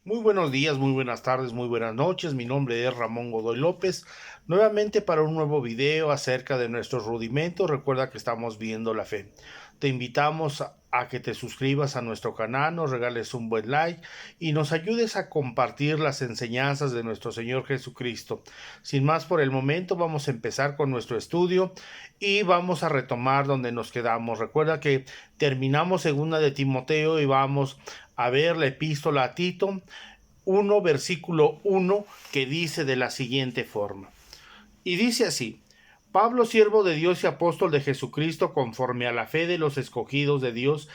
Muy buenos días, muy buenas tardes, muy buenas noches. Mi nombre es Ramón Godoy López. Nuevamente para un nuevo video acerca de nuestros rudimentos. Recuerda que estamos viendo la fe. Te invitamos a que te suscribas a nuestro canal, nos regales un buen like y nos ayudes a compartir las enseñanzas de nuestro Señor Jesucristo. Sin más por el momento, vamos a empezar con nuestro estudio y vamos a retomar donde nos quedamos. Recuerda que terminamos segunda de Timoteo y vamos a ver la epístola a Tito 1, versículo 1, que dice de la siguiente forma. Y dice así: Pablo, siervo de Dios y apóstol de Jesucristo, conforme a la fe de los escogidos de Dios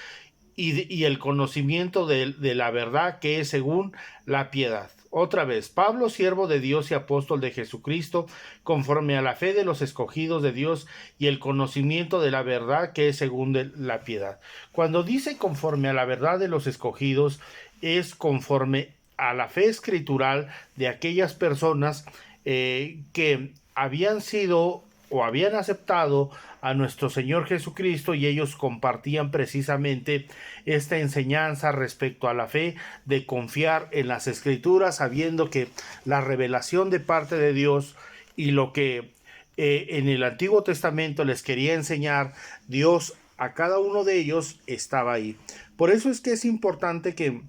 y el conocimiento de la verdad que es según la piedad. Otra vez, Pablo, siervo de Dios y apóstol de Jesucristo, conforme a la fe de los escogidos de Dios y el conocimiento de la verdad que es según la piedad. Cuando dice conforme a la verdad de los escogidos, es conforme a la fe escritural de aquellas personas que habían sido o habían aceptado a nuestro Señor Jesucristo, y ellos compartían precisamente esta enseñanza respecto a la fe de confiar en las Escrituras, sabiendo que la revelación de parte de Dios y lo que en el Antiguo Testamento les quería enseñar Dios a cada uno de ellos estaba ahí. Por eso es que es importante que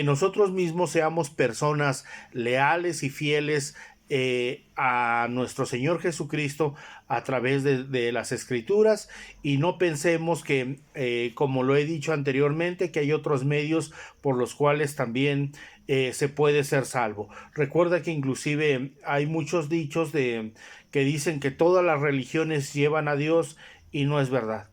nosotros mismos seamos personas leales y fieles a nuestro Señor Jesucristo a través de las Escrituras, y no pensemos que, como lo he dicho anteriormente, que hay otros medios por los cuales también se puede ser salvo. Recuerda que inclusive hay muchos dichos que dicen que todas las religiones llevan a Dios, y no es verdad.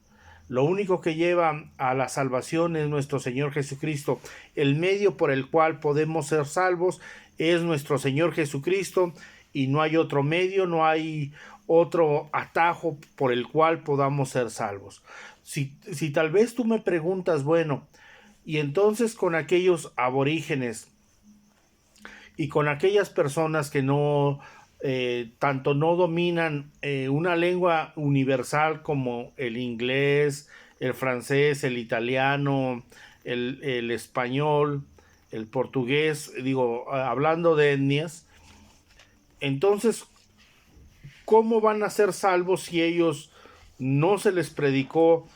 Lo único que lleva a la salvación es nuestro Señor Jesucristo. El medio por el cual podemos ser salvos es nuestro Señor Jesucristo, y no hay otro medio, no hay otro atajo por el cual podamos ser salvos. Si tal vez tú me preguntas, bueno, y entonces con aquellos aborígenes y con aquellas personas que no tanto no dominan una lengua universal como el inglés, el francés, el italiano, el español, el portugués, digo, hablando de etnias, entonces, ¿cómo van a ser salvos si ellos no se les predicó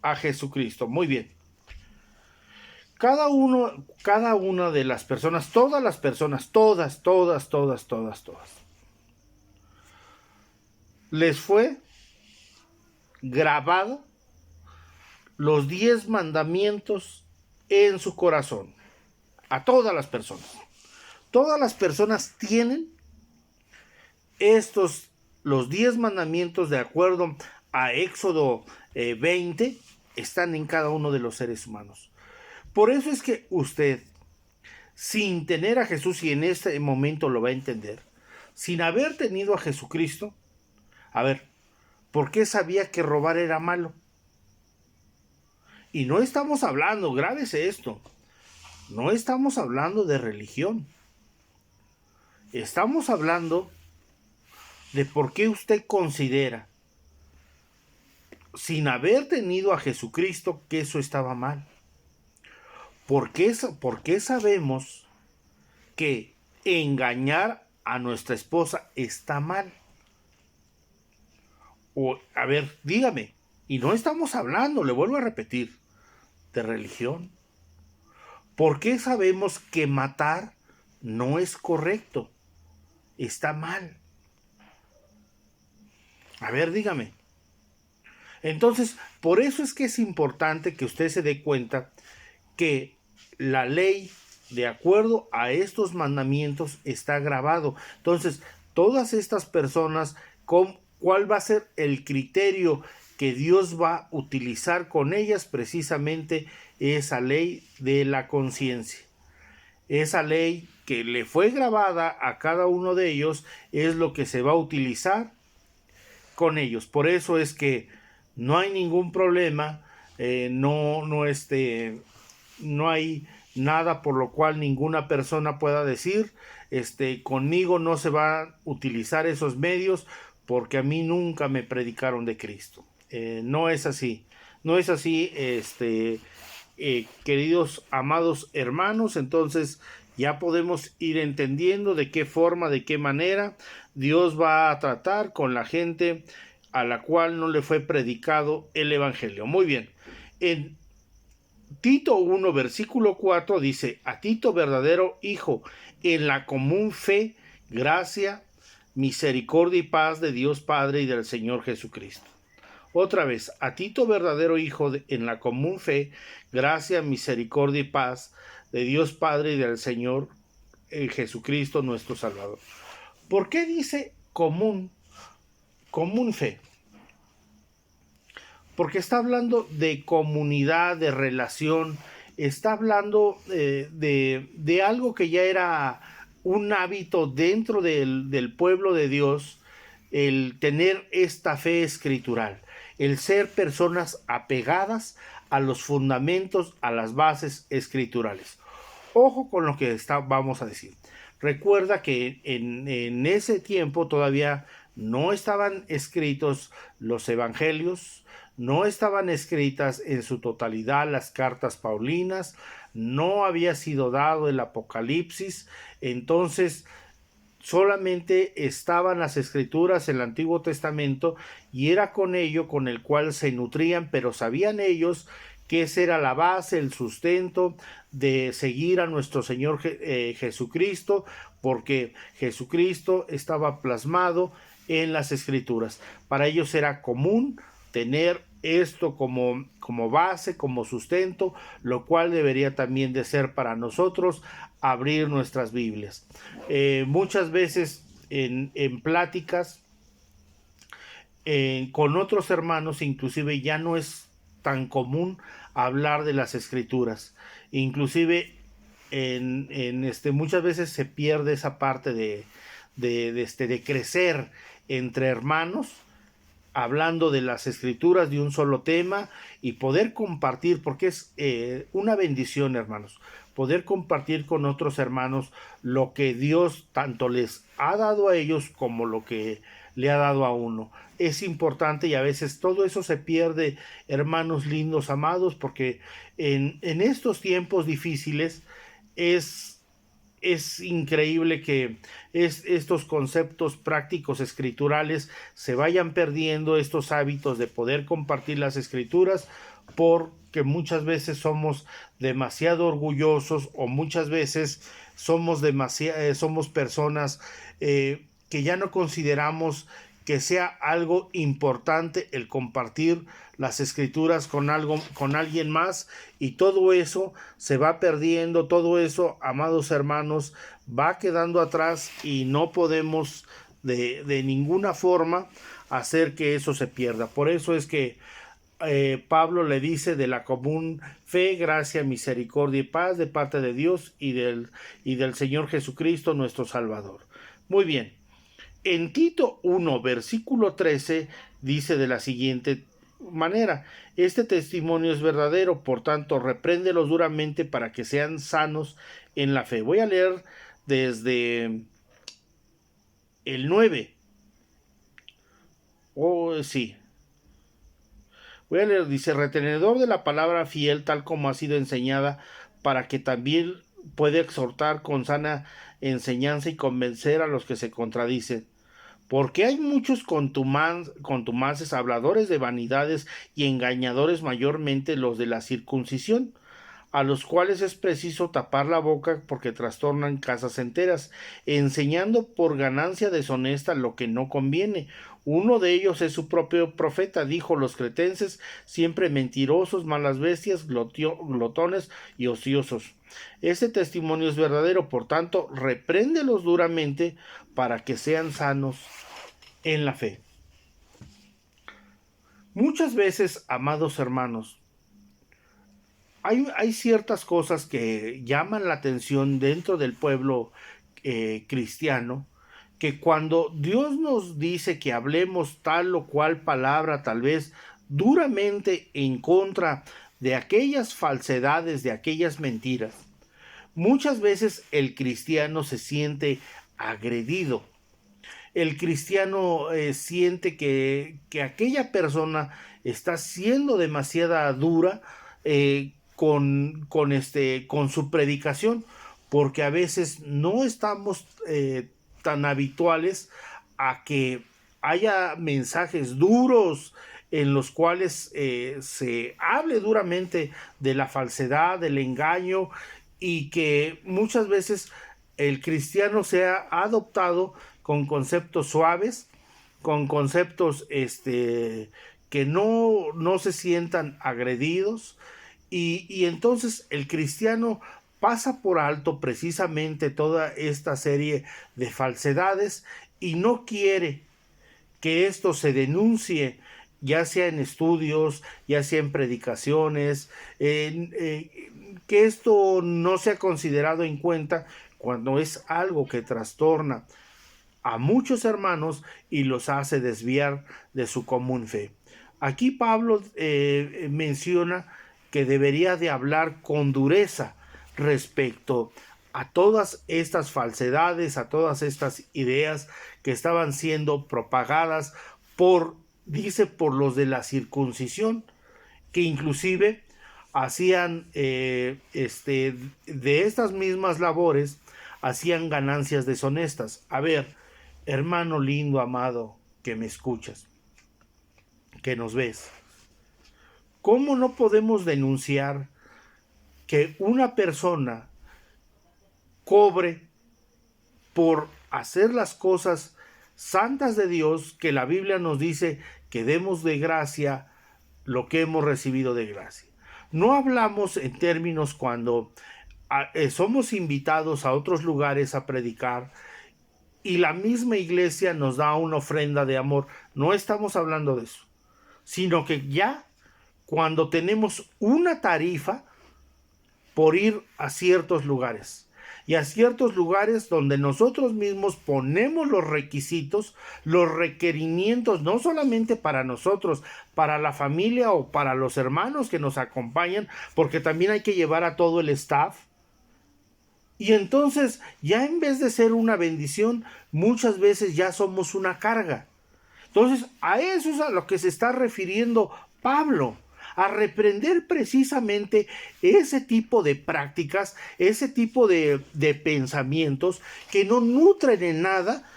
a Jesucristo? Muy bien. Cada una de las personas, todas las personas, todas, les fue grabado los 10 mandamientos en su corazón. A todas las personas. Todas las personas tienen los 10 mandamientos de acuerdo a Éxodo 20, están en cada uno de los seres humanos. Por eso es que usted, sin tener a Jesús, y en este momento lo va a entender, sin haber tenido a Jesucristo, a ver, ¿por qué sabía que robar era malo? Y no estamos hablando, grábese esto, no estamos hablando de religión. Estamos hablando de por qué usted considera, sin haber tenido a Jesucristo, que eso estaba mal. ¿Por qué sabemos que engañar a nuestra esposa está mal? O, a ver, dígame, y no estamos hablando, le vuelvo a repetir, de religión. ¿Por qué sabemos que matar no es correcto? Está mal. A ver, dígame. Entonces, por eso es que es importante que usted se dé cuenta que la ley, de acuerdo a estos mandamientos, está grabado. Entonces, todas estas personas, ¿cuál va a ser el criterio que Dios va a utilizar con ellas? Precisamente esa ley de la conciencia. Esa ley que le fue grabada a cada uno de ellos es lo que se va a utilizar con ellos. Por eso es que no hay ningún problema, no hay nada por lo cual ninguna persona pueda decir, conmigo no se van a utilizar esos medios porque a mí nunca me predicaron de Cristo. No es así, no es así, queridos amados hermanos, entonces ya podemos ir entendiendo de qué forma, de qué manera Dios va a tratar con la gente a la cual no le fue predicado el Evangelio. Muy bien, en Tito 1, versículo 4 dice: a Tito, verdadero hijo, en la común fe, gracia, misericordia y paz de Dios Padre y del Señor Jesucristo. Otra vez, a Tito, verdadero hijo, en la común fe, gracia, misericordia y paz de Dios Padre y del Señor Jesucristo nuestro Salvador. ¿Por qué dice común fe? Porque está hablando de comunidad, de relación, está hablando de algo que ya era un hábito dentro del pueblo de Dios, el tener esta fe escritural, el ser personas apegadas a los fundamentos, a las bases escriturales. Ojo con lo que vamos a decir. Recuerda que en ese tiempo todavía no estaban escritos los evangelios, no estaban escritas en su totalidad las cartas paulinas, no había sido dado el Apocalipsis, entonces solamente estaban las escrituras, el Antiguo Testamento, y era con ello con el cual se nutrían, pero sabían ellos que esa era la base, el sustento de seguir a nuestro Señor Jesucristo, porque Jesucristo estaba plasmado en las escrituras. Para ellos era común tener esto como base, como sustento, lo cual debería también de ser para nosotros abrir nuestras Biblias. Muchas veces en pláticas con otros hermanos, inclusive ya no es tan común hablar de las escrituras, inclusive muchas veces se pierde esa parte de crecer entre hermanos, hablando de las escrituras, de un solo tema, y poder compartir, porque es una bendición, hermanos, poder compartir con otros hermanos lo que Dios tanto les ha dado a ellos como lo que le ha dado a uno. Es importante, y a veces todo eso se pierde, hermanos lindos, amados, porque en estos tiempos difíciles es increíble que estos conceptos prácticos escriturales se vayan perdiendo, estos hábitos de poder compartir las escrituras, porque muchas veces somos demasiado orgullosos, o muchas veces somos personas que ya no consideramos que sea algo importante el compartir las escrituras con alguien más, y todo eso se va perdiendo, todo eso, amados hermanos, va quedando atrás, y no podemos de ninguna forma hacer que eso se pierda. Por eso es que Pablo le dice: de la común fe, gracia, misericordia y paz de parte de Dios y del Señor Jesucristo nuestro Salvador. Muy bien. En Tito 1, versículo 13, dice de la siguiente manera: este testimonio es verdadero, por tanto, repréndelos duramente para que sean sanos en la fe. Voy a leer desde el 9. Sí. Voy a leer, dice: retenedor de la palabra fiel, tal como ha sido enseñada, para que también pueda exhortar con sana enseñanza y convencer a los que se contradicen. Porque hay muchos contumaces, habladores de vanidades y engañadores, mayormente los de la circuncisión, a los cuales es preciso tapar la boca porque trastornan casas enteras, enseñando por ganancia deshonesta lo que no conviene. Uno de ellos es su propio profeta, dijo: los cretenses, siempre mentirosos, malas bestias, glotones y ociosos. Este testimonio es verdadero, por tanto, repréndelos duramente para que sean sanos en la fe. Muchas veces, amados hermanos, hay ciertas cosas que llaman la atención dentro del pueblo cristiano, que cuando Dios nos dice que hablemos tal o cual palabra, tal vez duramente en contra de aquellas falsedades, de aquellas mentiras, muchas veces el cristiano se siente agredido. El cristiano siente que aquella persona está siendo demasiado dura con su predicación, porque a veces no estamos tan habituales a que haya mensajes duros en los cuales se hable duramente de la falsedad, del engaño, y que muchas veces el cristiano se ha adoptado con conceptos suaves, con conceptos que no se sientan agredidos, y entonces el cristiano pasa por alto precisamente toda esta serie de falsedades y no quiere que esto se denuncie, ya sea en estudios, ya sea en predicaciones, que esto no sea considerado en cuenta cuando es algo que trastorna a muchos hermanos y los hace desviar de su común fe. Aquí Pablo menciona que debería de hablar con dureza respecto a todas estas falsedades, a todas estas ideas que estaban siendo propagadas por los de la circuncisión, que inclusive hacían de estas mismas labores, hacían ganancias deshonestas. A ver, hermano lindo, amado, que me escuchas, que nos ves, ¿cómo no podemos denunciar que una persona cobre por hacer las cosas santas de Dios, que la Biblia nos dice que demos de gracia lo que hemos recibido de gracia? No hablamos en términos cuando somos invitados a otros lugares a predicar y la misma iglesia nos da una ofrenda de amor. No estamos hablando de eso, sino que ya cuando tenemos una tarifa por ir a ciertos lugares, y a ciertos lugares donde nosotros mismos ponemos los requisitos, los requerimientos, no solamente para nosotros, para la familia o para los hermanos que nos acompañan, porque también hay que llevar a todo el staff. Y entonces, ya en vez de ser una bendición, muchas veces ya somos una carga. Entonces, a eso es a lo que se está refiriendo Pablo, a reprender precisamente ese tipo de prácticas, ese tipo de pensamientos que no nutren en nada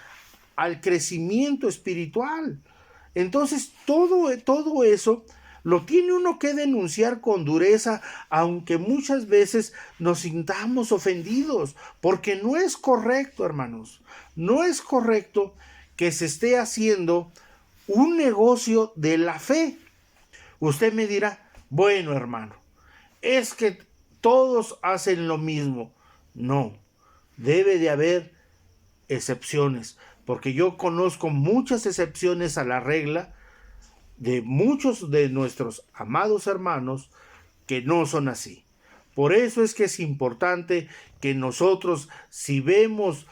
al crecimiento espiritual. Entonces, todo eso lo tiene uno que denunciar con dureza, aunque muchas veces nos sintamos ofendidos, porque no es correcto, hermanos, no es correcto que se esté haciendo un negocio de la fe. Usted me dirá, bueno, hermano, es que todos hacen lo mismo. No, debe de haber excepciones, porque yo conozco muchas excepciones a la regla de muchos de nuestros amados hermanos que no son así. Por eso es que es importante que nosotros, si vemos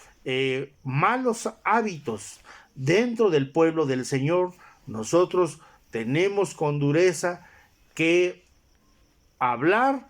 malos hábitos dentro del pueblo del Señor, nosotros tenemos con dureza que hablar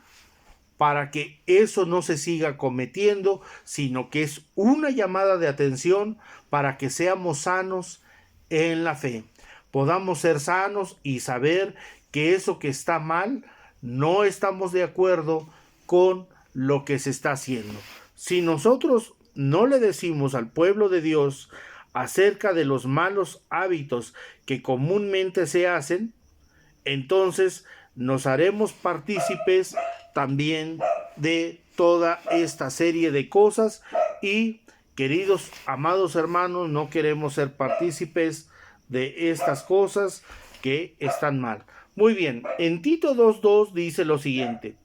para que eso no se siga cometiendo, sino que es una llamada de atención para que seamos sanos en la fe. Podamos ser sanos y saber que eso que está mal, no estamos de acuerdo con lo que se está haciendo. Si nosotros no le decimos al pueblo de Dios acerca de los malos hábitos que comúnmente se hacen, entonces nos haremos partícipes también de toda esta serie de cosas y, queridos amados hermanos, no queremos ser partícipes de estas cosas que están mal. Muy bien, en Tito 2:2 dice lo siguiente: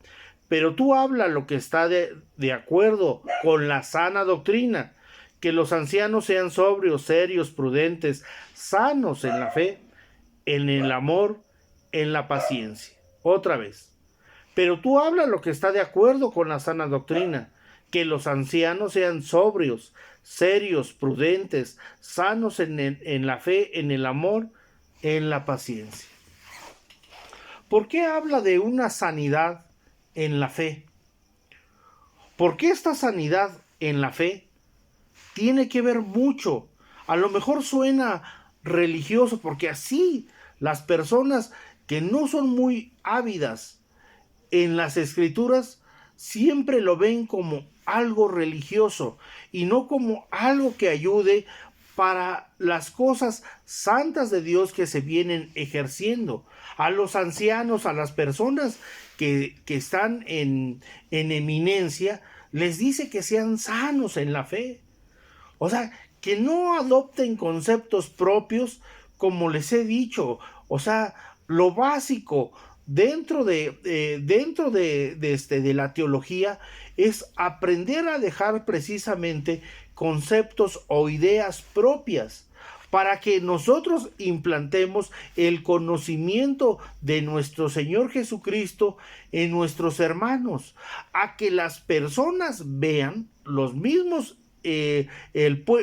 pero tú habla lo que está de acuerdo con la sana doctrina, que los ancianos sean sobrios, serios, prudentes, sanos en la fe, en el amor, en la paciencia. Otra vez. Pero tú habla lo que está de acuerdo con la sana doctrina, que los ancianos sean sobrios, serios, prudentes, sanos en la fe, en el amor, en la paciencia. ¿Por qué habla de una sanidad en la fe? Porque esta sanidad en la fe tiene que ver mucho. A lo mejor suena religioso, porque así las personas que no son muy ávidas en las escrituras siempre lo ven como algo religioso y no como algo que ayude para las cosas santas de Dios que se vienen ejerciendo. A los ancianos, a las personas que están en eminencia, les dice que sean sanos en la fe. O sea, que no adopten conceptos propios, como les he dicho. O sea, lo básico dentro de la teología es aprender a dejar precisamente conceptos o ideas propias para que nosotros implantemos el conocimiento de nuestro Señor Jesucristo en nuestros hermanos, a que las personas vean los mismos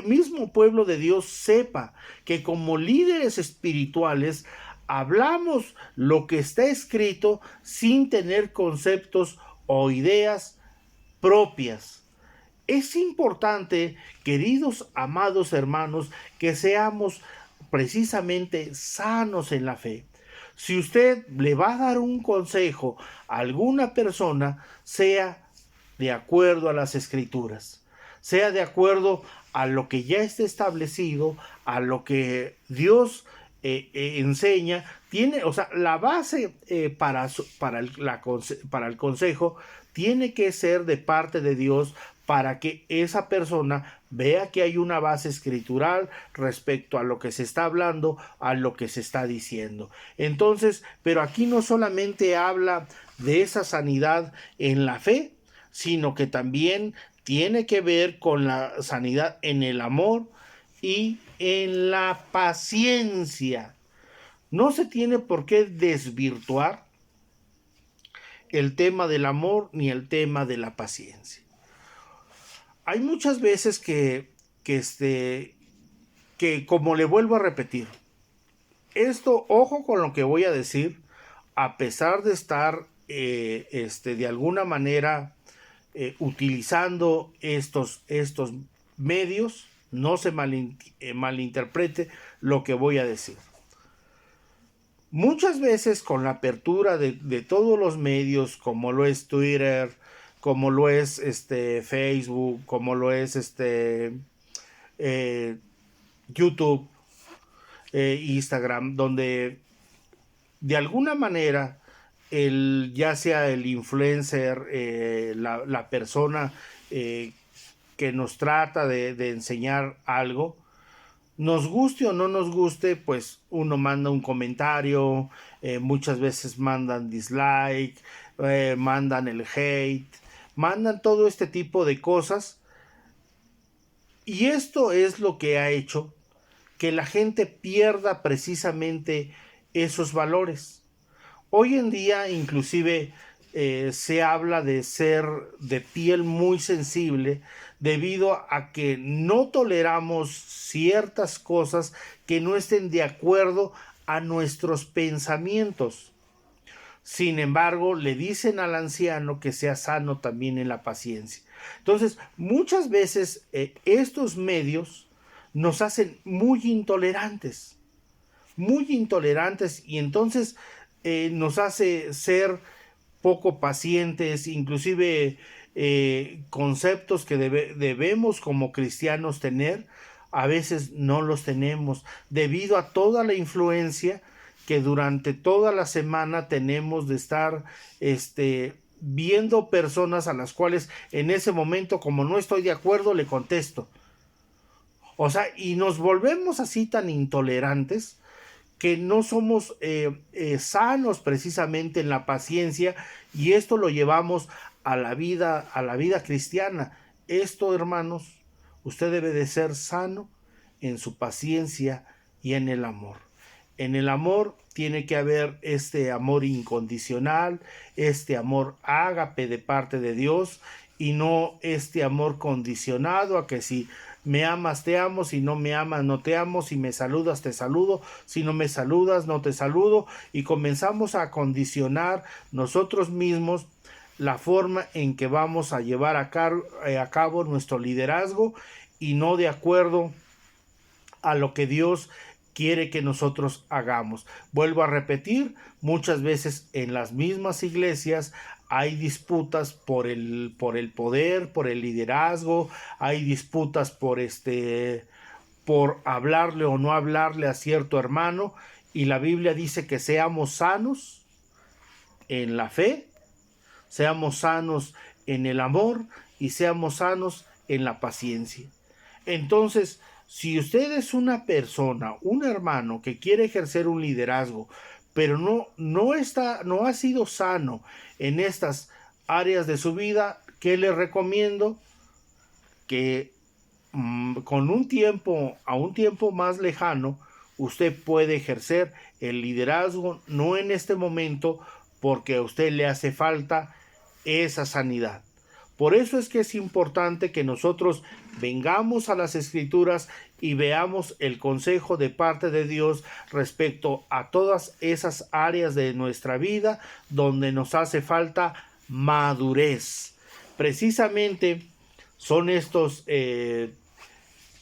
mismo pueblo de Dios sepa que como líderes espirituales hablamos lo que está escrito sin tener conceptos o ideas propias. Es importante, queridos amados hermanos, que seamos precisamente sanos en la fe. Si usted le va a dar un consejo a alguna persona, sea de acuerdo a las escrituras, sea de acuerdo a lo que ya está establecido, a lo que Dios enseña. Tiene, o sea, la base para el consejo tiene que ser de parte de Dios, para que esa persona vea que hay una base escritural respecto a lo que se está hablando, a lo que se está diciendo. Entonces, pero aquí no solamente habla de esa sanidad en la fe, sino que también tiene que ver con la sanidad en el amor y en la paciencia. No se tiene por qué desvirtuar el tema del amor ni el tema de la paciencia. Hay muchas veces que como le vuelvo a repetir, esto, ojo con lo que voy a decir, a pesar de estar de alguna manera utilizando estos medios, no se malinterprete lo que voy a decir. Muchas veces con la apertura de todos los medios, como lo es Twitter, como lo es Facebook, como lo es YouTube, Instagram, donde de alguna manera ya sea el influencer, la persona que nos trata de enseñar algo, nos guste o no nos guste, pues uno manda un comentario, muchas veces mandan dislike, mandan el hate, mandan todo este tipo de cosas, y esto es lo que ha hecho que la gente pierda precisamente esos valores. Hoy en día inclusive se habla de ser de piel muy sensible debido a que no toleramos ciertas cosas que no estén de acuerdo a nuestros pensamientos. Sin embargo, le dicen al anciano que sea sano también en la paciencia. Entonces, muchas veces estos medios nos hacen muy intolerantes, y entonces nos hace ser poco pacientes, inclusive conceptos que debemos como cristianos tener, a veces no los tenemos, debido a toda la influencia que durante toda la semana tenemos de estar viendo personas a las cuales en ese momento, como no estoy de acuerdo, le contesto. O sea, y nos volvemos así tan intolerantes que no somos sanos precisamente en la paciencia, y esto lo llevamos a la vida cristiana. Esto, hermanos, usted debe de ser sano en su paciencia y en el amor. En el amor tiene que haber este amor incondicional, este amor ágape de parte de Dios, y no este amor condicionado a que si me amas te amo, si no me amas no te amo, si me saludas te saludo, si no me saludas no te saludo, y comenzamos a condicionar nosotros mismos la forma en que vamos a llevar a cabo nuestro liderazgo, y no de acuerdo a lo que Dios quiere que nosotros hagamos. Vuelvo a repetir, muchas veces en las mismas iglesias hay disputas por el poder, por el liderazgo, hay disputas por hablarle o no hablarle a cierto hermano, y la Biblia dice que seamos sanos en la fe, seamos sanos en el amor y seamos sanos en la paciencia. Entonces, si usted es una persona, un hermano que quiere ejercer un liderazgo, pero no ha sido sano en estas áreas de su vida, ¿qué le recomiendo? Que con un tiempo más lejano, usted puede ejercer el liderazgo, no en este momento, porque a usted le hace falta esa sanidad. Por eso es que es importante que nosotros vengamos a las Escrituras y veamos el consejo de parte de Dios respecto a todas esas áreas de nuestra vida donde nos hace falta madurez. Precisamente son estos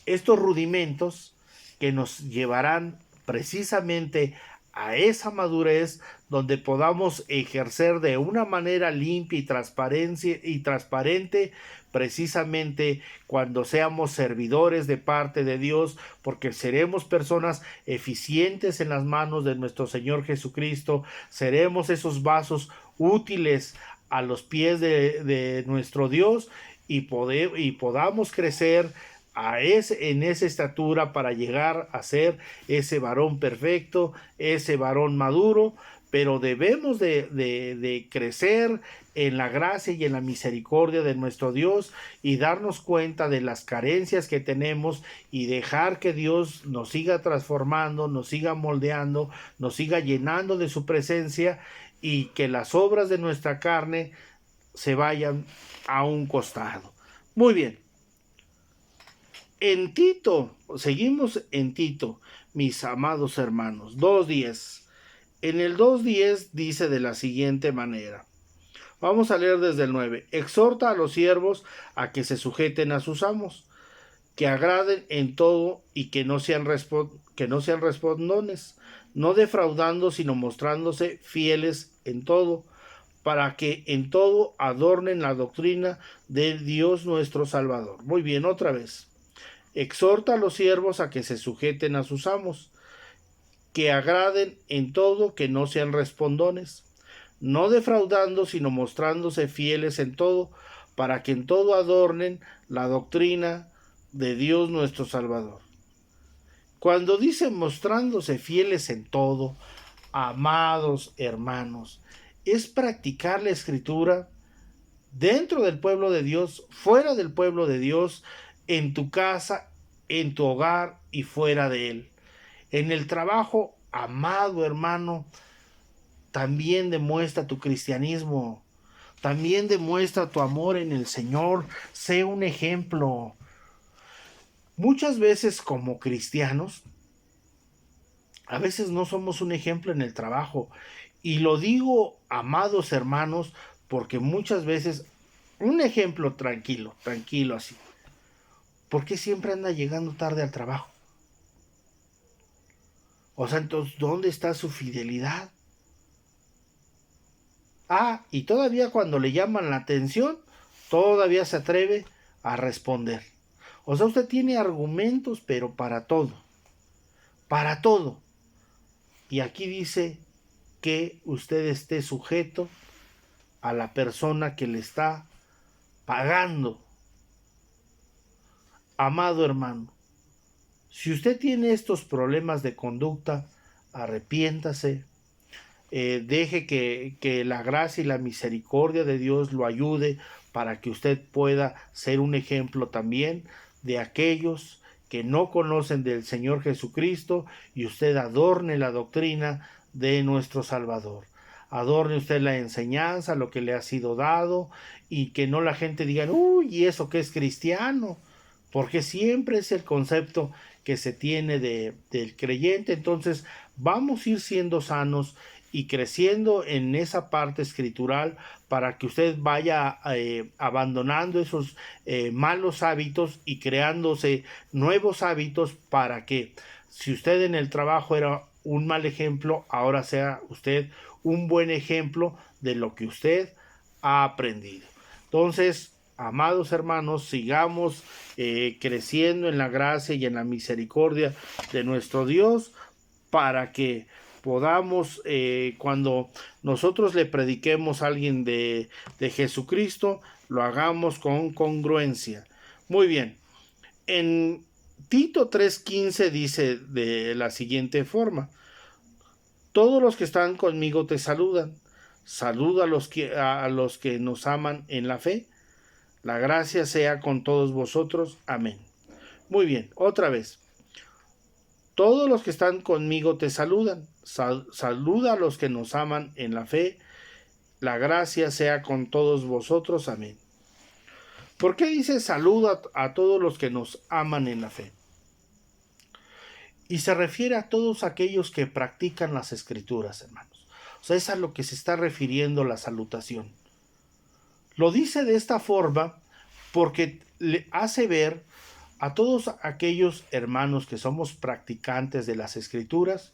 rudimentos que nos llevarán precisamente a esa madurez donde podamos ejercer de una manera limpia y transparente precisamente cuando seamos servidores de parte de Dios, porque seremos personas eficientes en las manos de nuestro Señor Jesucristo, seremos esos vasos útiles a los pies de nuestro Dios y podamos crecer en esa estatura para llegar a ser ese varón perfecto, ese varón maduro, pero debemos de crecer en la gracia y en la misericordia de nuestro Dios y darnos cuenta de las carencias que tenemos y dejar que Dios nos siga transformando, nos siga moldeando, nos siga llenando de su presencia y que las obras de nuestra carne se vayan a un costado. Muy bien. En Tito, seguimos en Tito, mis amados hermanos, 2:10. En el 2:10 dice de la siguiente manera. Vamos a leer desde el 9. Exhorta a los siervos a que se sujeten a sus amos, que agraden en todo y que no sean respondones, no defraudando, sino mostrándose fieles en todo, para que en todo adornen la doctrina de Dios nuestro Salvador. Muy bien, otra vez. Exhorta a los siervos a que se sujeten a sus amos, que agraden en todo, que no sean respondones, no defraudando, sino mostrándose fieles en todo, para que en todo adornen la doctrina de Dios nuestro Salvador. Cuando dice mostrándose fieles en todo, amados hermanos, es practicar la Escritura dentro del pueblo de Dios, fuera del pueblo de Dios, en tu casa, en tu hogar y fuera de él. En el trabajo, amado hermano, también demuestra tu cristianismo, también demuestra tu amor en el Señor, sé un ejemplo. Muchas veces como cristianos, a veces no somos un ejemplo en el trabajo, y lo digo, amados hermanos, porque muchas veces, un ejemplo tranquilo así. ¿Por qué siempre anda llegando tarde al trabajo? O sea, entonces, ¿dónde está su fidelidad? Y todavía cuando le llaman la atención, todavía se atreve a responder. O sea, usted tiene argumentos, pero para todo. Para todo. Y aquí dice que usted esté sujeto a la persona que le está pagando. Amado hermano, si usted tiene estos problemas de conducta, arrepiéntase, deje que la gracia y la misericordia de Dios lo ayude para que usted pueda ser un ejemplo también de aquellos que no conocen del Señor Jesucristo, y usted adorne la doctrina de nuestro Salvador. Adorne usted la enseñanza, lo que le ha sido dado, y que no la gente diga, uy, ¿y eso qué es cristiano? Porque siempre es el concepto que se tiene del creyente. Entonces vamos a ir siendo sanos y creciendo en esa parte escritural para que usted vaya abandonando esos malos hábitos y creándose nuevos hábitos para que Si usted en el trabajo era un mal ejemplo, ahora sea usted un buen ejemplo de lo que usted ha aprendido. Entonces, amados hermanos, sigamos creciendo en la gracia y en la misericordia de nuestro Dios para que podamos, cuando nosotros le prediquemos a alguien de Jesucristo, lo hagamos con congruencia. Muy bien. En Tito 3:15 dice de la siguiente forma: todos los que están conmigo te saludan. Saluda a los que nos aman en la fe. La gracia sea con todos vosotros. Amén. Muy bien, otra vez. Todos los que están conmigo te saludan. Saluda a los que nos aman en la fe. La gracia sea con todos vosotros. Amén. ¿Por qué dice saluda a todos los que nos aman en la fe? Y se refiere a todos aquellos que practican las escrituras, hermanos. O sea, es a lo que se está refiriendo la salutación. Lo dice de esta forma porque le hace ver a todos aquellos hermanos que somos practicantes de las escrituras,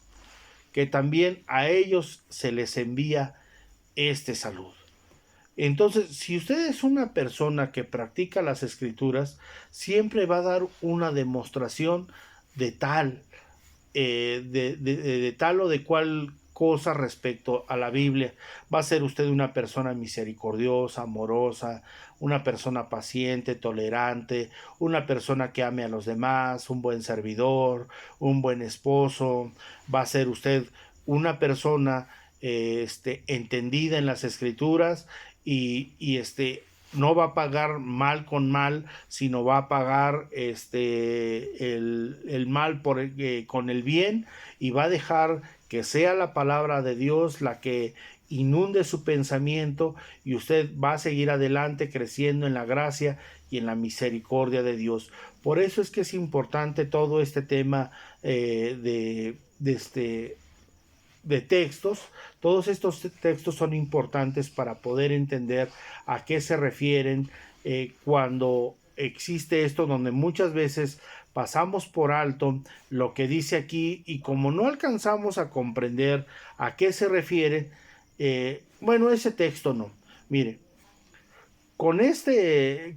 que también a ellos se les envía este saludo. Entonces, si usted es una persona que practica las escrituras, siempre va a dar una demostración de tal, de tal o de cual cosa respecto a la Biblia. Va a ser usted una persona misericordiosa, amorosa, una persona paciente, tolerante, una persona que ame a los demás, un buen servidor, un buen esposo. Va a ser usted una persona entendida en las escrituras y no va a pagar mal con mal, sino va a pagar el mal con el bien, y va a dejar que sea la palabra de Dios la que inunde su pensamiento, y usted va a seguir adelante creciendo en la gracia y en la misericordia de Dios. Por eso es que es importante todo este tema de textos. Todos estos textos son importantes para poder entender a qué se refieren cuando existe esto, donde muchas veces pasamos por alto lo que dice aquí, y como no alcanzamos a comprender a qué se refiere, bueno, ese texto no. Mire, con este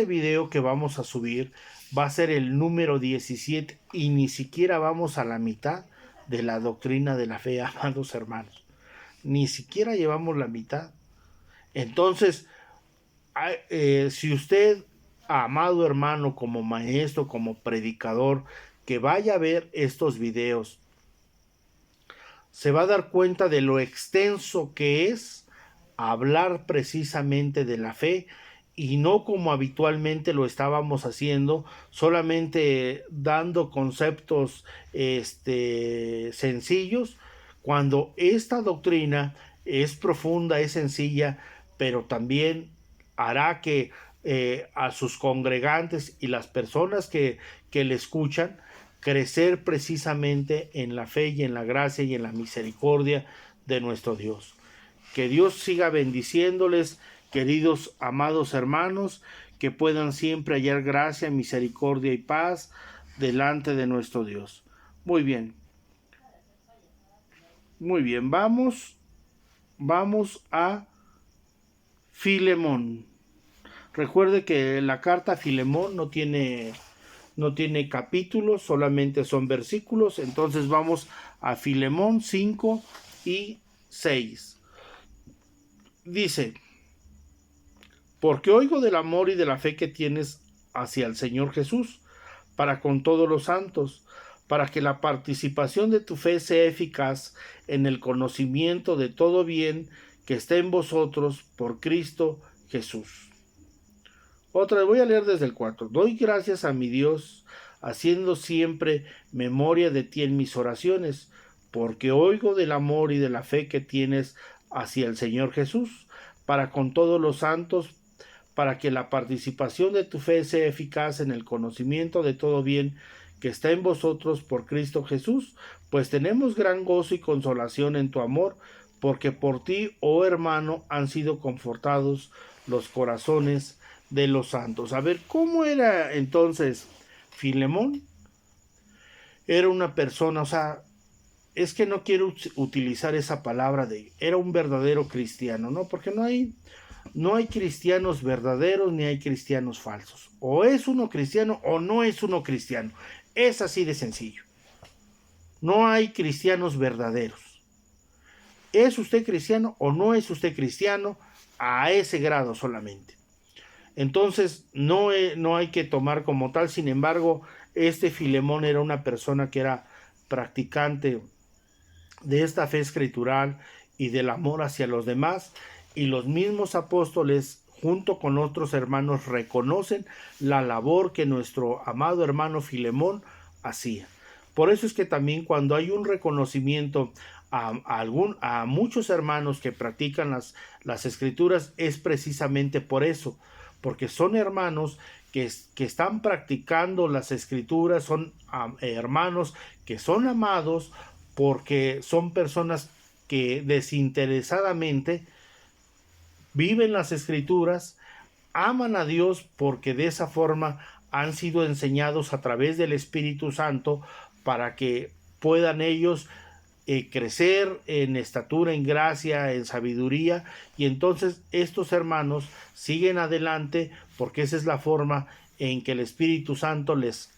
video que vamos a subir va a ser el número 17 y ni siquiera vamos a la mitad de la doctrina de la fe, amados hermanos. Ni siquiera llevamos la mitad. Entonces, si usted, amado hermano, como maestro, como predicador, que vaya a ver estos videos, se va a dar cuenta de lo extenso que es hablar precisamente de la fe, y no como habitualmente lo estábamos haciendo, solamente dando conceptos sencillos, cuando esta doctrina es profunda, es sencilla, pero también hará que a sus congregantes y las personas que le escuchan crecer precisamente en la fe y en la gracia y en la misericordia de nuestro Dios. Que Dios siga bendiciéndoles, queridos amados hermanos, que puedan siempre hallar gracia, misericordia y paz delante de nuestro Dios. Muy bien. Muy bien, vamos a Filemón. Recuerde que la carta a Filemón no tiene capítulos, solamente son versículos. Entonces vamos a Filemón 5 y 6. Dice: porque oigo del amor y de la fe que tienes hacia el Señor Jesús, para con todos los santos, para que la participación de tu fe sea eficaz en el conocimiento de todo bien que está en vosotros por Cristo Jesús. Otra vez voy a leer desde el 4. Doy gracias a mi Dios, haciendo siempre memoria de ti en mis oraciones, porque oigo del amor y de la fe que tienes hacia el Señor Jesús, para con todos los santos, para que la participación de tu fe sea eficaz en el conocimiento de todo bien que está en vosotros por Cristo Jesús, pues tenemos gran gozo y consolación en tu amor, porque por ti, oh hermano, han sido confortados los corazones de los santos. A ver, ¿cómo era entonces Filemón? era una persona, o sea, es que no quiero utilizar esa palabra era un verdadero cristiano, ¿no? Porque no hay cristianos verdaderos ni hay cristianos falsos. O es uno cristiano o no es uno cristiano. Es así de sencillo. No hay cristianos verdaderos. ¿Es usted cristiano o no es usted cristiano? A ese grado solamente. Entonces, no hay que tomar como tal. Sin embargo, este Filemón era una persona que era practicante de esta fe escritural y del amor hacia los demás, y los mismos apóstoles junto con otros hermanos reconocen la labor que nuestro amado hermano Filemón hacía. Por eso es que también cuando hay un reconocimiento a muchos hermanos que practican las escrituras, es precisamente por eso, porque son hermanos que están practicando las escrituras, son hermanos que son amados, porque son personas que desinteresadamente viven las escrituras, aman a Dios, porque de esa forma han sido enseñados a través del Espíritu Santo para que puedan ellos crecer en estatura, en gracia, en sabiduría, y entonces estos hermanos siguen adelante, porque esa es la forma en que el Espíritu Santo les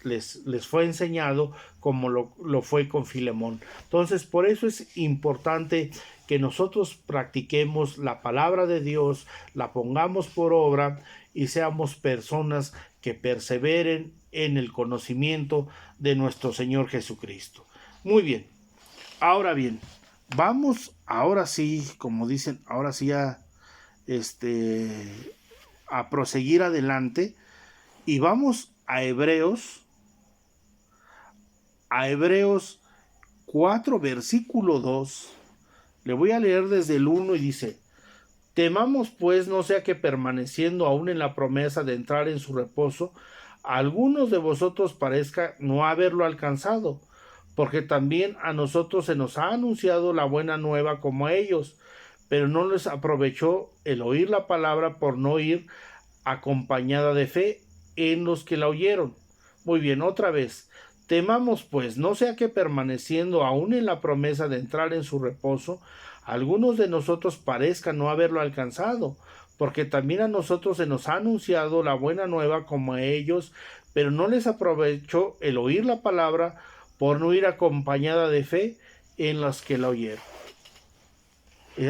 fue enseñado, como lo fue con Filemón. Entonces, por eso es importante que nosotros practiquemos la palabra de Dios, la pongamos por obra y seamos personas que perseveren en el conocimiento de nuestro Señor Jesucristo. Muy bien. Ahora bien, vamos ahora sí, como dicen, ahora sí a proseguir adelante, y vamos a Hebreos 4, versículo 2. Le voy a leer desde el 1 y dice: temamos pues no sea que permaneciendo aún en la promesa de entrar en su reposo, a algunos de vosotros parezca no haberlo alcanzado, porque también a nosotros se nos ha anunciado la buena nueva como a ellos, pero no les aprovechó el oír la palabra por no ir acompañada de fe en los que la oyeron. Muy bien, otra vez. Temamos pues no sea que permaneciendo aún en la promesa de entrar en su reposo, algunos de nosotros parezcan no haberlo alcanzado, porque también a nosotros se nos ha anunciado la buena nueva como a ellos, pero no les aprovechó el oír la palabra por no ir acompañada de fe en las que la oyeron.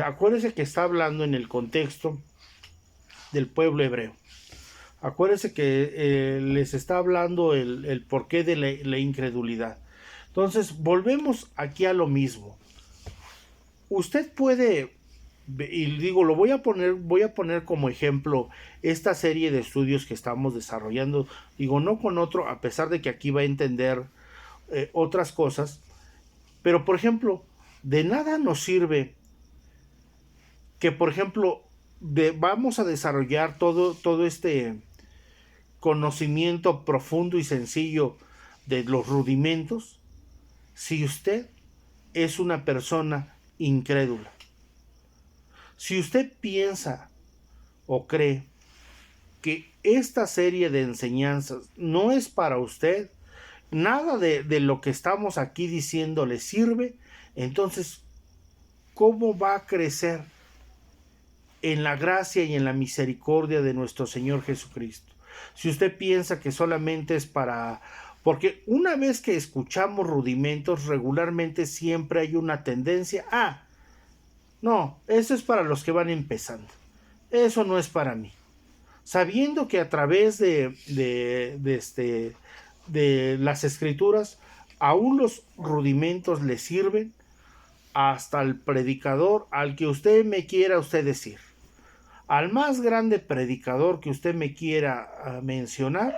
Acuérdense que está hablando en el contexto del pueblo hebreo. Acuérdense que les está hablando el porqué de la incredulidad. Entonces, volvemos aquí a lo mismo. Usted puede, y digo, voy a poner como ejemplo esta serie de estudios que estamos desarrollando. Digo, no con otro, a pesar de que aquí va a entender otras cosas. Pero, por ejemplo, de nada nos sirve que, por ejemplo, vamos a desarrollar todo este conocimiento profundo y sencillo de los rudimentos si usted es una persona incrédula. Si usted piensa o cree que esta serie de enseñanzas no es para usted, nada de lo que estamos aquí diciendo le sirve, entonces, ¿cómo va a crecer en la gracia y en la misericordia de nuestro Señor Jesucristo? Si usted piensa que solamente es para... Porque una vez que escuchamos rudimentos, regularmente siempre hay una tendencia a... no, eso es para los que van empezando. Eso no es para mí. Sabiendo que a través de las escrituras, aún los rudimentos le sirven hasta el predicador al que usted me quiera usted decir. Al más grande predicador que usted me quiera mencionar,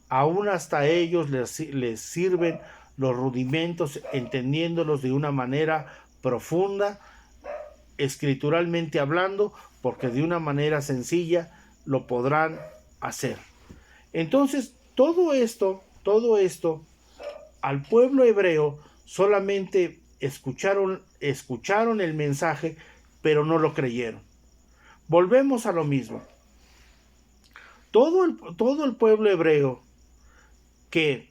aún hasta ellos les sirven los rudimentos, entendiéndolos de una manera profunda, escrituralmente hablando, porque de una manera sencilla lo podrán hacer. Entonces, todo esto, al pueblo hebreo solamente escucharon el mensaje, pero no lo creyeron. Volvemos a lo mismo. Todo el pueblo hebreo que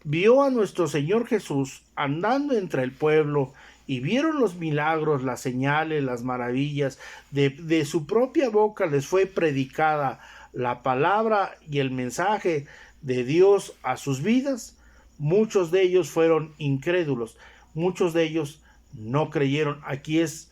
vio a nuestro Señor Jesús andando entre el pueblo y vieron los milagros, las señales, las maravillas, de su propia boca les fue predicada la palabra y el mensaje de Dios a sus vidas, muchos de ellos fueron incrédulos, muchos de ellos no creyeron. Aquí es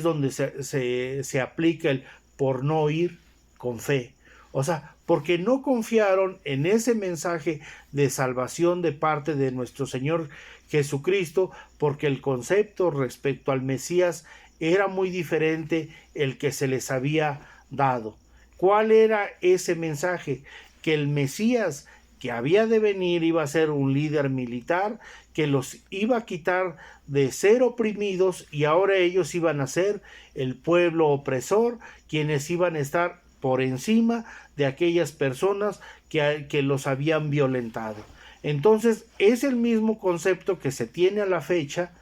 donde se aplica el por no oír con fe. O sea, porque no confiaron en ese mensaje de salvación de parte de nuestro Señor Jesucristo, porque el concepto respecto al Mesías era muy diferente el que se les había dado. ¿Cuál era ese mensaje? Que el Mesías que había de venir iba a ser un líder militar, que los iba a quitar de ser oprimidos y ahora ellos iban a ser el pueblo opresor, quienes iban a estar por encima de aquellas personas que los habían violentado. Entonces es el mismo concepto que se tiene a la fecha.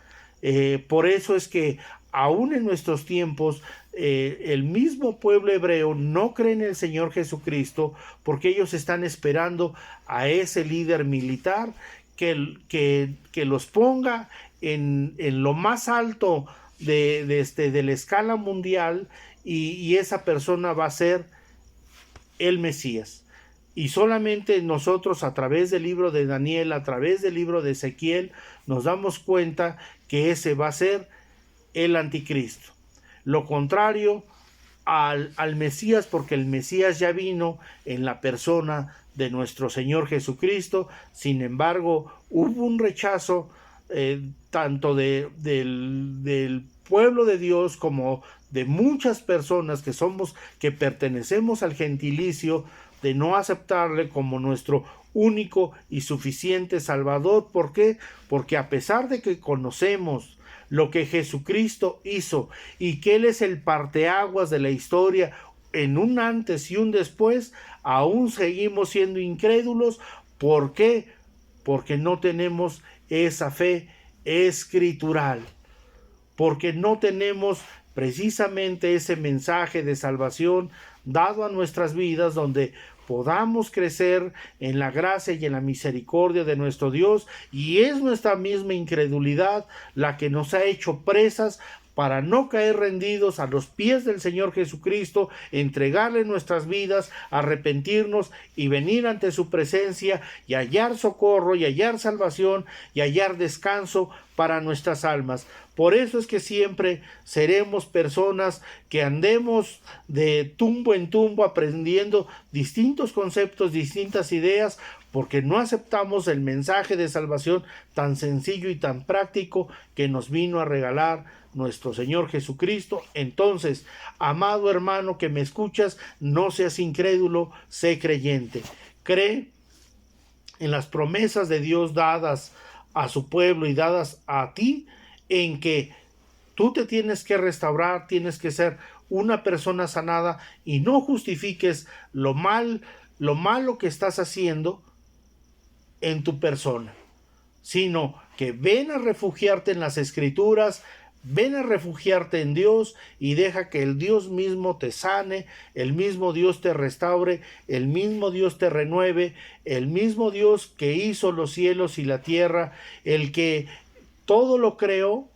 Por eso es que aún en nuestros tiempos el mismo pueblo hebreo no cree en el Señor Jesucristo, porque ellos están esperando a ese líder militar que los ponga en lo más alto de la escala mundial, y esa persona va a ser el Mesías. Y solamente nosotros, a través del libro de Daniel, a través del libro de Ezequiel, nos damos cuenta que ese va a ser el anticristo. Lo contrario al Mesías, porque el Mesías ya vino en la persona de nuestro Señor Jesucristo. Sin embargo, hubo un rechazo tanto del pueblo de Dios como de muchas personas que pertenecemos al gentilicio, de no aceptarle como nuestro único y suficiente Salvador. ¿Por qué? Porque a pesar de que conocemos lo que Jesucristo hizo y que Él es el parteaguas de la historia en un antes y un después, aún seguimos siendo incrédulos. ¿Por qué? Porque no tenemos esa fe escritural, porque no tenemos precisamente ese mensaje de salvación dado a nuestras vidas, donde podamos crecer en la gracia y en la misericordia de nuestro Dios. Y es nuestra misma incredulidad la que nos ha hecho presas para no caer rendidos a los pies del Señor Jesucristo, entregarle nuestras vidas, arrepentirnos y venir ante su presencia y hallar socorro y hallar salvación y hallar descanso para nuestras almas. Por eso es que siempre seremos personas que andemos de tumbo en tumbo aprendiendo distintos conceptos, distintas ideas, porque no aceptamos el mensaje de salvación tan sencillo y tan práctico que nos vino a regalar nuestro Señor Jesucristo. Entonces, amado hermano que me escuchas, no seas incrédulo, sé creyente. Cree en las promesas de Dios dadas a su pueblo y dadas a ti, en que tú te tienes que restaurar, tienes que ser una persona sanada, y no justifiques lo malo que estás haciendo en tu persona, sino que ven a refugiarte en las Escrituras, ven a refugiarte en Dios y deja que el Dios mismo te sane, el mismo Dios te restaure, el mismo Dios te renueve, el mismo Dios que hizo los cielos y la tierra, el que todo lo creó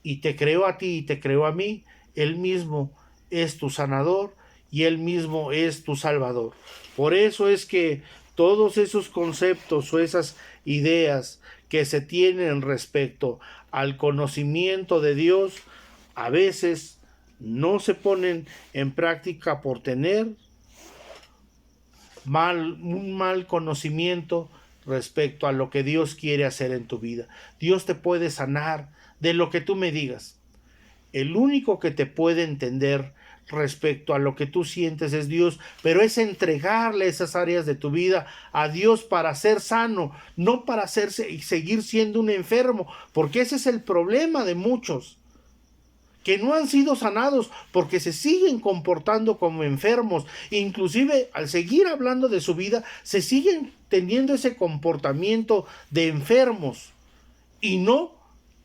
y te creó a ti y te creó a mí. Él mismo es tu sanador y Él mismo es tu salvador. Por eso es que todos esos conceptos o esas ideas que se tienen respecto al conocimiento de Dios a veces no se ponen en práctica por tener un mal conocimiento respecto a lo que Dios quiere hacer en tu vida. Dios te puede sanar de lo que tú me digas. El único que te puede entender respecto a lo que tú sientes es Dios, pero es entregarle esas áreas de tu vida a Dios para ser sano, no para hacerse y seguir siendo un enfermo, porque ese es el problema de muchos, que no han sido sanados porque se siguen comportando como enfermos. Inclusive al seguir hablando de su vida, se siguen teniendo ese comportamiento de enfermos y no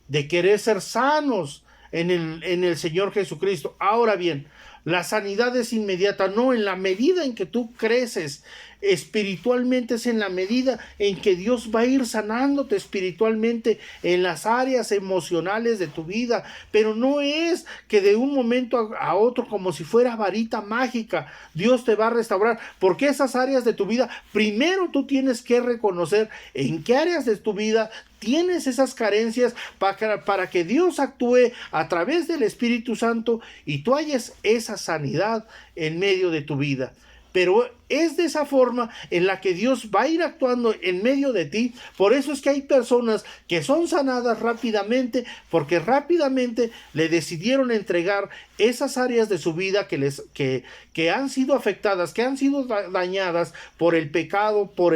de querer ser sanos en el Señor Jesucristo. Ahora bien, La sanidad es inmediata, no, en la medida en que tú creces espiritualmente es en la medida en que Dios va a ir sanándote espiritualmente en las áreas emocionales de tu vida, pero no es que de un momento a otro, como si fuera varita mágica, Dios te va a restaurar, porque esas áreas de tu vida, primero tú tienes que reconocer en qué áreas de tu vida tienes esas carencias para que Dios actúe a través del Espíritu Santo y tú halles esa sanidad en medio de tu vida. Pero es de esa forma en la que Dios va a ir actuando en medio de ti. Por eso es que hay personas que son sanadas rápidamente, porque rápidamente le decidieron entregar esas áreas de su vida que han sido afectadas, que han sido dañadas por el pecado, por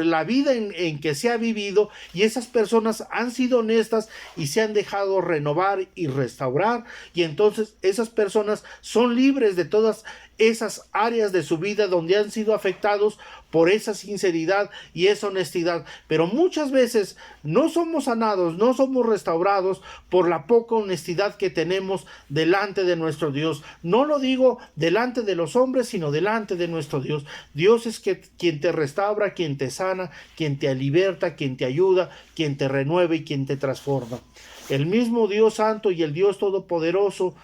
la vida en que se ha vivido, y esas personas han sido honestas y se han dejado renovar y restaurar, y entonces esas personas son libres de todas esas áreas de su vida donde han sido afectados por esa sinceridad y esa honestidad. Pero muchas veces no somos sanados, no somos restaurados por la poca honestidad que tenemos delante de nuestro Dios. No lo digo delante de los hombres, sino delante de nuestro Dios. Dios es quien te restaura, quien te sana, quien te liberta, quien te ayuda, quien te renueva y quien te transforma. El mismo Dios Santo y el Dios Todopoderoso,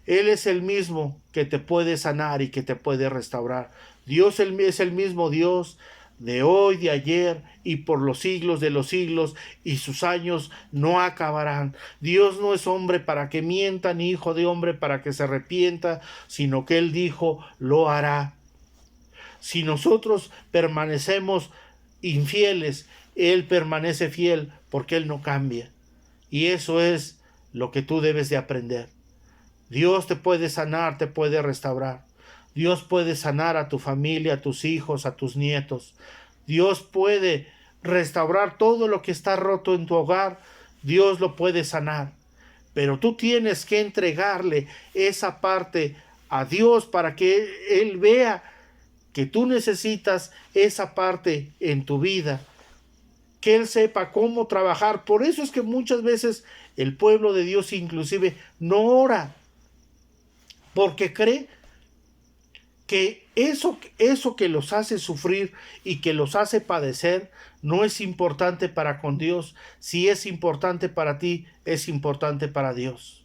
Él es el mismo que te puede sanar y que te puede restaurar. Dios es el mismo Dios de hoy, de ayer y por los siglos de los siglos, y sus años no acabarán. Dios no es hombre para que mienta, ni hijo de hombre para que se arrepienta, sino que Él dijo, lo hará. Si nosotros permanecemos infieles, Él permanece fiel porque Él no cambia. Y eso es lo que tú debes de aprender. Dios te puede sanar, te puede restaurar. Dios puede sanar a tu familia, a tus hijos, a tus nietos. Dios puede restaurar todo lo que está roto en tu hogar. Dios lo puede sanar. Pero tú tienes que entregarle esa parte a Dios para que Él vea que tú necesitas esa parte en tu vida. Que Él sepa cómo trabajar. Por eso es que muchas veces el pueblo de Dios inclusive no ora, porque cree que eso que los hace sufrir y que los hace padecer no es importante para con Dios. Si es importante para ti, es importante para Dios.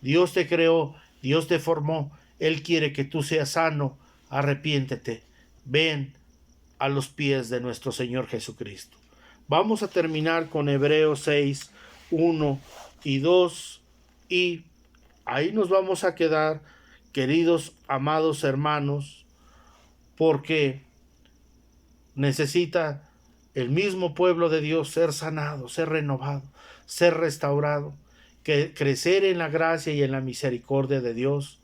Dios te creó, Dios te formó, Él quiere que tú seas sano. Arrepiéntete, ven a los pies de nuestro Señor Jesucristo. Vamos a terminar con Hebreos 6, 1 y 2, y ahí nos vamos a quedar, queridos, amados hermanos, porque necesita el mismo pueblo de Dios ser sanado, ser renovado, ser restaurado, crecer en la gracia y en la misericordia de Dios.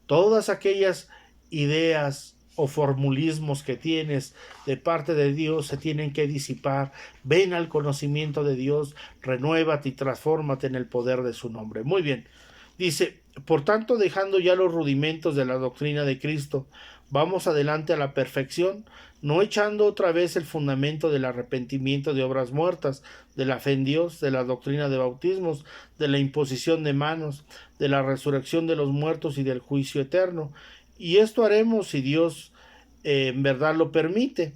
Todas aquellas ideas o formulismos que tienes de parte de Dios se tienen que disipar. Ven al conocimiento de Dios, renuévate y transfórmate en el poder de su nombre. Muy bien. Dice, por tanto, dejando ya los rudimentos de la doctrina de Cristo, vamos adelante a la perfección, no echando otra vez el fundamento del arrepentimiento de obras muertas, de la fe en Dios, de la doctrina de bautismos, de la imposición de manos, de la resurrección de los muertos y del juicio eterno. Y esto haremos si Dios en verdad lo permite.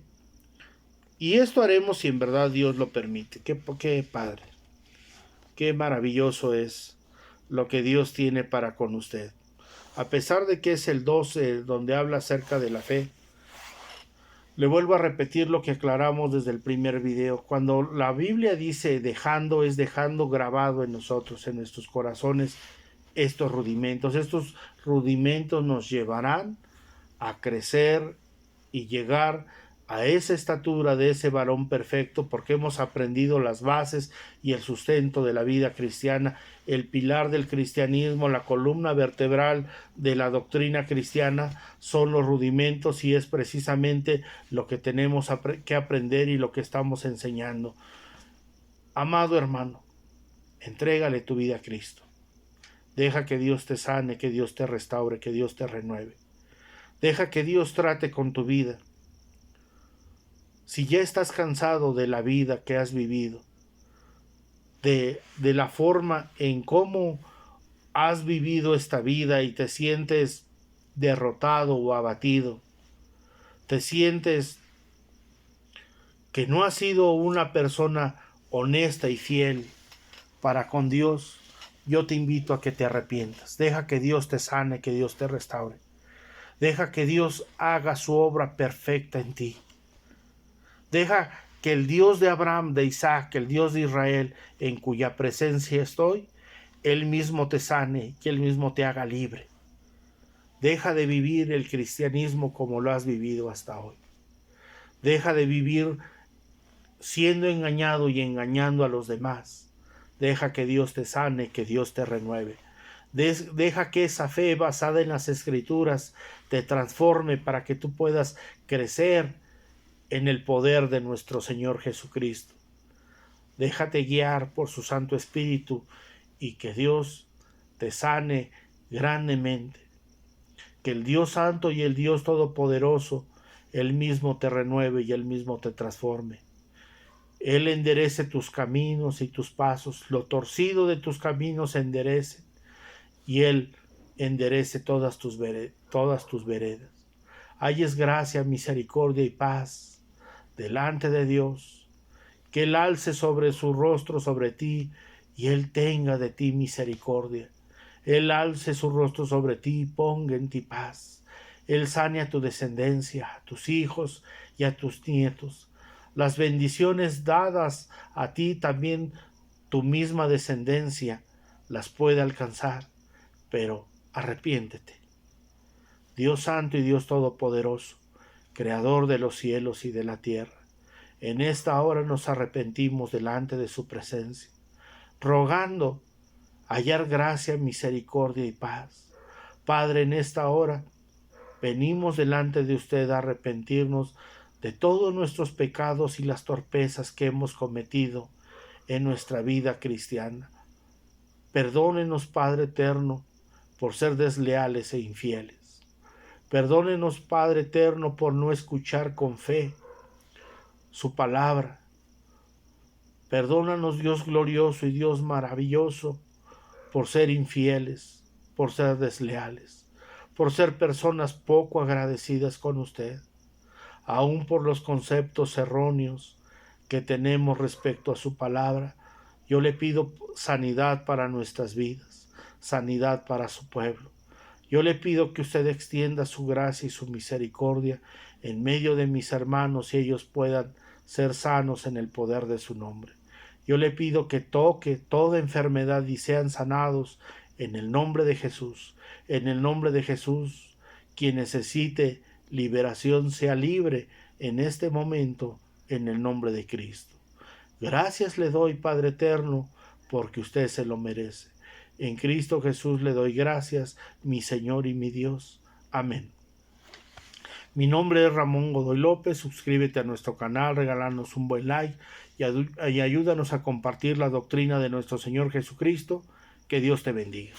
Y esto haremos si en verdad Dios lo permite. Qué padre, qué maravilloso es lo que Dios tiene para con usted. A pesar de que es el 12 donde habla acerca de la fe, le vuelvo a repetir lo que aclaramos desde el primer video. Cuando la Biblia dice dejando, es dejando grabado en nosotros, en nuestros corazones, estos rudimentos. Estos rudimentos nos llevarán a crecer y llegar a esa estatura de ese varón perfecto, porque hemos aprendido las bases y el sustento de la vida cristiana, el pilar del cristianismo, la columna vertebral de la doctrina cristiana son los rudimentos, y es precisamente lo que tenemos que aprender y lo que estamos enseñando. Amado hermano, entrégale tu vida a Cristo. Deja que Dios te sane, que Dios te restaure, que Dios te renueve. Deja que Dios trate con tu vida. Si ya estás cansado de la vida que has vivido, de la forma en cómo has vivido esta vida y te sientes derrotado o abatido, te sientes que no has sido una persona honesta y fiel para con Dios, yo te invito a que te arrepientas. Deja que Dios te sane, que Dios te restaure. Deja que Dios haga su obra perfecta en ti. Deja que el Dios de Abraham, de Isaac, el Dios de Israel, en cuya presencia estoy, Él mismo te sane y Él mismo te haga libre. Deja de vivir el cristianismo como lo has vivido hasta hoy. Deja de vivir siendo engañado y engañando a los demás. Deja que Dios te sane, que Dios te renueve. Deja que esa fe basada en las Escrituras te transforme para que tú puedas crecer en el poder de nuestro Señor Jesucristo. Déjate guiar por su Santo Espíritu y que Dios te sane grandemente. Que el Dios Santo y el Dios Todopoderoso, Él mismo te renueve y Él mismo te transforme. Él enderece tus caminos y tus pasos, lo torcido de tus caminos enderece, y Él enderece todas tus veredas. Halles gracia, misericordia y paz delante de Dios, que Él alce sobre su rostro sobre ti, y Él tenga de ti misericordia. Él alce su rostro sobre ti y ponga en ti paz. Él sane a tu descendencia, a tus hijos y a tus nietos. Las bendiciones dadas a ti también tu misma descendencia las puede alcanzar, pero arrepiéntete. Dios Santo y Dios Todopoderoso, Creador de los cielos y de la tierra, en esta hora nos arrepentimos delante de su presencia, rogando hallar gracia, misericordia y paz. Padre, en esta hora venimos delante de usted a arrepentirnos de todos nuestros pecados y las torpezas que hemos cometido en nuestra vida cristiana. Perdónenos, Padre eterno, por ser desleales e infieles. Perdónenos, Padre eterno, por no escuchar con fe su palabra. Perdónanos, Dios glorioso y Dios maravilloso, por ser infieles, por ser desleales, por ser personas poco agradecidas con usted, aún por los conceptos erróneos que tenemos respecto a su palabra. Yo le pido sanidad para nuestras vidas, sanidad para su pueblo. Yo le pido que usted extienda su gracia y su misericordia en medio de mis hermanos y ellos puedan ser sanos en el poder de su nombre. Yo le pido que toque toda enfermedad y sean sanados en el nombre de Jesús. En el nombre de Jesús, quien necesite liberación sea libre en este momento, en el nombre de Cristo. Gracias le doy, Padre eterno, porque usted se lo merece. En Cristo Jesús le doy gracias, mi Señor y mi Dios. Amén. Mi nombre es Ramón Godoy López. Suscríbete a nuestro canal, regálanos un buen like y ayúdanos a compartir la doctrina de nuestro Señor Jesucristo. Que Dios te bendiga.